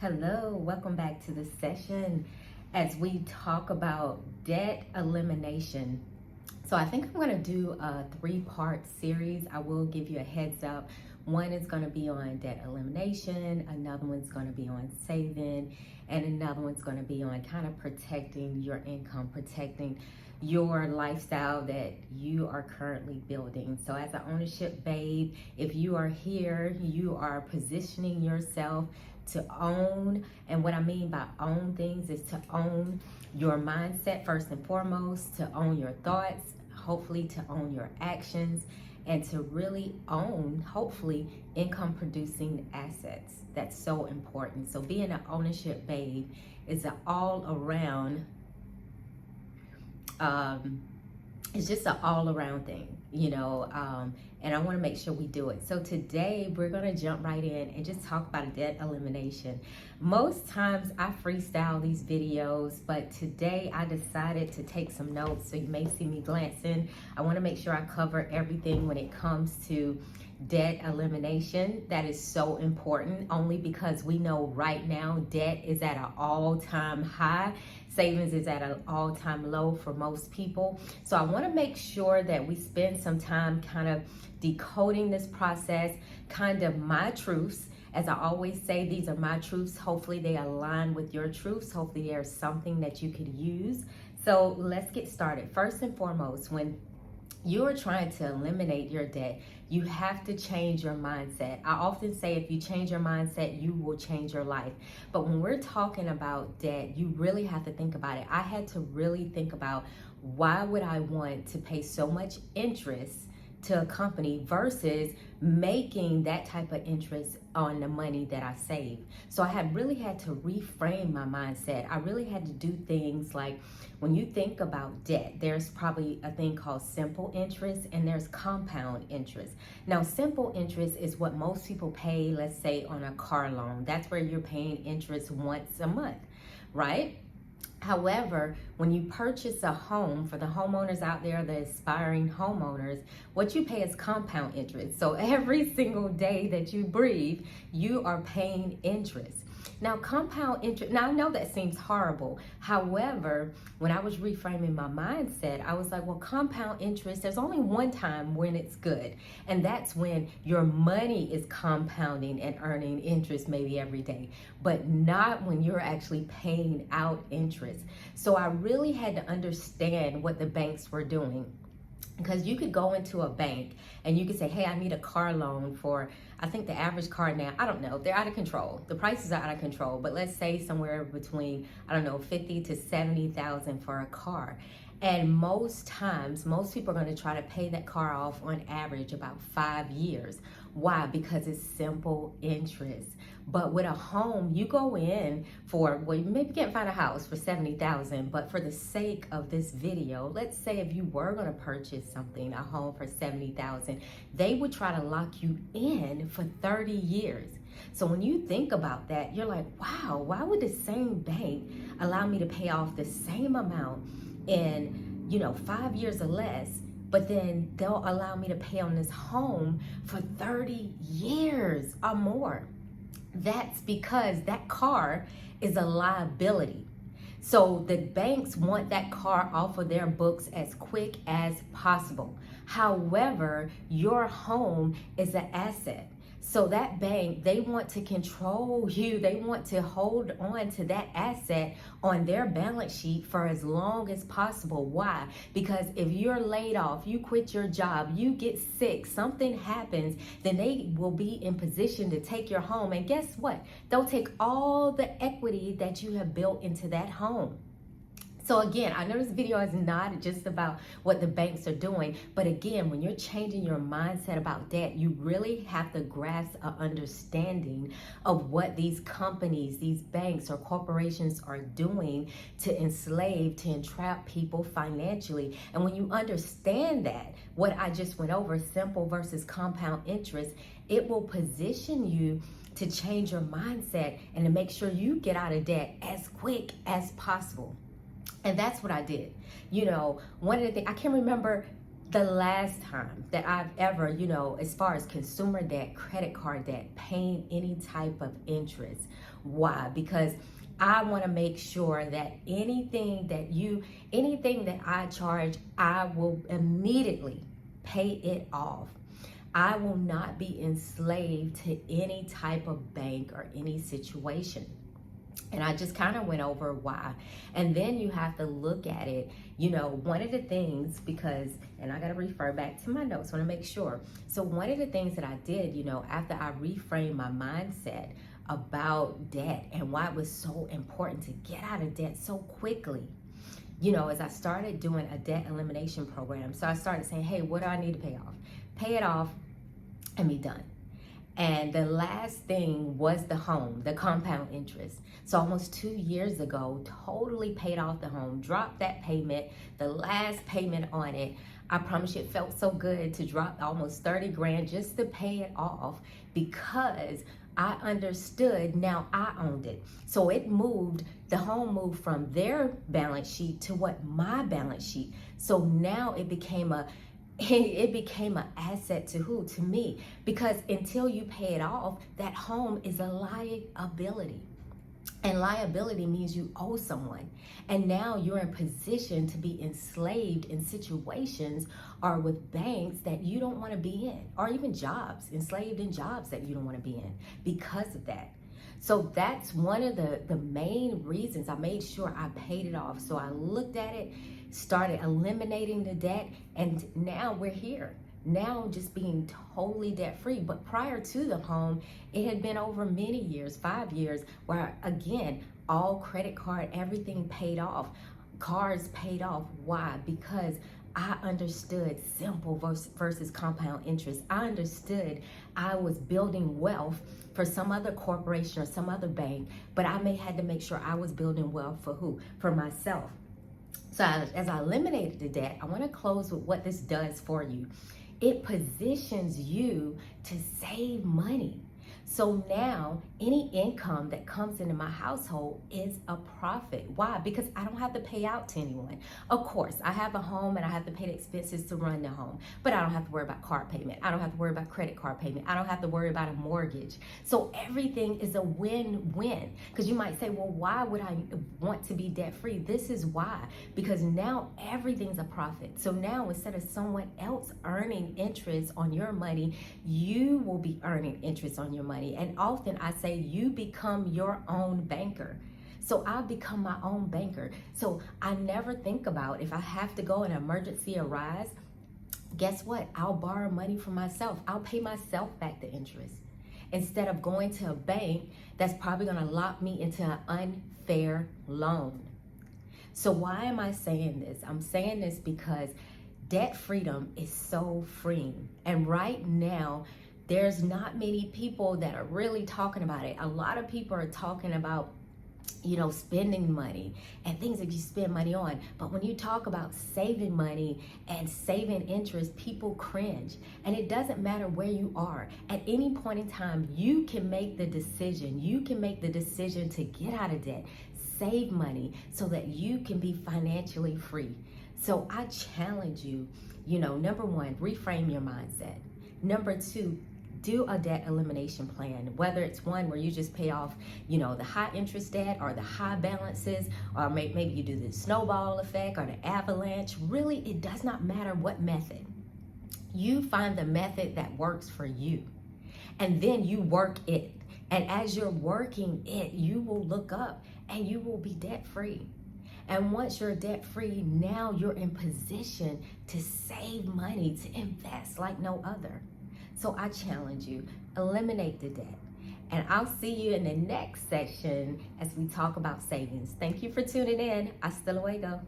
Hello, welcome back to the session as we talk about debt elimination. So I think I'm going to do a three-part series. I will give you a heads up. One is going to be on debt elimination, another one's going to be on saving, and another one's going to be on kind of protecting your income, protecting your lifestyle that you are currently building. So as an ownership babe, if you are here, you are positioning yourself to own. And what I mean by own things is to own your mindset first and foremost, to own your thoughts, hopefully to own your actions, and to really own, hopefully, income producing assets. That's so important. So being an ownership babe is an all around it's just an all-around thing, and I want to make sure we do it. So today we're going to jump right in and just talk about debt elimination. Most times I freestyle these videos, but today I decided to take some notes, so you may see me glancing. I want to make sure I cover everything when it comes to debt elimination. That is so important, only because we know right now debt is at an all-time high. Savings is at an all-time low for most people. So I want to make sure that we spend some time kind of decoding this process, kind of my truths. As I always say, these are my truths. Hopefully they align with your truths. Hopefully there's something that you could use. So let's get started. First and foremost, when you're trying to eliminate your debt, you have to change your mindset. I often say if you change your mindset, you will change your life. But when we're talking about debt, you really have to think about it. I had to really think about, why would I want to pay so much interest to a company versus making that type of interest on the money that I save? So I had to reframe my mindset. I really had to do things like, when you think about debt, there's probably a thing called simple interest and there's compound interest. Now, simple interest is what most people pay, let's say on a car loan. That's where you're paying interest once a month, right? However, when you purchase a home, for the homeowners out there, the aspiring homeowners, what you pay is compound interest. So every single day that you breathe, you are paying interest. Now, compound interest, now I know that seems horrible. However, when I was reframing my mindset, I was like, well, compound interest, there's only one time when it's good. And that's when your money is compounding and earning interest maybe every day, but not when you're actually paying out interest. So I really had to understand what the banks were doing. Because you could go into a bank and you could say, hey, I need a car loan for, I think the average car now, I don't know, they're out of control. The prices are out of control, but let's say somewhere between, I don't know, 50 to 70,000 for a car. And most times, most people are going to try to pay that car off on average about 5 years. Why? Because it's simple interest. But with a home, you go in for, well, you maybe can't find a house for 70,000, but for the sake of this video, let's say if you were going to purchase something, a home for 70,000, they would try to lock you in for 30 years. So when you think about that, you're like, wow, why would the same bank allow me to pay off the same amount in, 5 years or less, but then they'll allow me to pay on this home for 30 years or more? That's because that car is a liability. So the banks want that car off of their books as quick as possible. However, your home is an asset. So that bank, they want to control you. They want to hold on to that asset on their balance sheet for as long as possible. Why? Because if you're laid off, you quit your job, you get sick, something happens, then they will be in position to take your home. And guess what? They'll take all the equity that you have built into that home. So again, I know this video is not just about what the banks are doing, but again, when you're changing your mindset about debt, you really have to grasp an understanding of what these companies, these banks or corporations are doing to enslave, to entrap people financially. And when you understand that, what I just went over, simple versus compound interest, it will position you to change your mindset and to make sure you get out of debt as quick as possible. And that's what I did. One of the things, I can't remember the last time that I've ever, as far as consumer debt, credit card debt, paying any type of interest. Why? Because I want to make sure that anything that I charge, I will immediately pay it off. I will not be enslaved to any type of bank or any situation. And I just kind of went over why. And then you have to look at it, one of the things, because, and I got to refer back to my notes, want to make sure. So one of the things that I did, after I reframed my mindset about debt and why it was so important to get out of debt so quickly, as I started doing a debt elimination program. So I started saying, hey, what do I need to pay off? Pay it off and be done. And the last thing was the home, the compound interest. So almost 2 years ago, totally paid off the home, dropped that payment, the last payment on it. I promise you, it felt so good to drop almost 30 grand just to pay it off, because I understood now I owned it. So the home moved from their balance sheet to what my balance sheet. So now it became an asset to me, because until you pay it off, that home is a liability. And liability means you owe someone. And now you're in position to be enslaved in situations or with banks that you don't want to be in, or even enslaved in jobs that you don't want to be in because of that. So that's one of the main reasons I made sure I paid it off. So I looked at it, started eliminating the debt, and now we're here. Now just being totally debt free. But prior to the home, it had been over many years, 5 years, where again, all credit card, everything paid off, cars paid off. Why? Because I understood simple versus compound interest. I understood I was building wealth for some other corporation or some other bank, but had to make sure I was building wealth for who? For myself. So as I eliminated the debt, I want to close with what this does for you. It positions you to save money. So now any income that comes into my household is a profit. Why? Because I don't have to pay out to anyone. Of course, I have a home and I have to pay the expenses to run the home, but I don't have to worry about car payment. I don't have to worry about credit card payment. I don't have to worry about a mortgage. So everything is a win-win. Because you might say, well, why would I want to be debt-free? This is why. Because now everything's a profit. So now instead of someone else earning interest on your money, you will be earning interest on your money. And often I say you become your own banker. So I become my own banker. So I never think about if I have to go, an emergency arise, guess what? I'll borrow money from myself. I'll pay myself back the interest instead of going to a bank that's probably going to lock me into an unfair loan. So why am I saying this? I'm saying this because debt freedom is so freeing. And right now, there's not many people that are really talking about it. A lot of people are talking about, spending money and things that you spend money on. But when you talk about saving money and saving interest, people cringe. And it doesn't matter where you are. At any point in time, you can make the decision. You can make the decision to get out of debt, save money so that you can be financially free. So I challenge you, number one, reframe your mindset. Number two, do a debt elimination plan, whether it's one where you just pay off, the high interest debt or the high balances, or maybe you do the snowball effect or the avalanche. Really, it does not matter what method. You find the method that works for you, and then you work it. And as you're working it, you will look up and you will be debt free. And once you're debt free, now you're in position to save money, to invest like no other. So I challenge you, eliminate the debt. And I'll see you in the next section as we talk about savings. Thank you for tuning in. Hasta luego.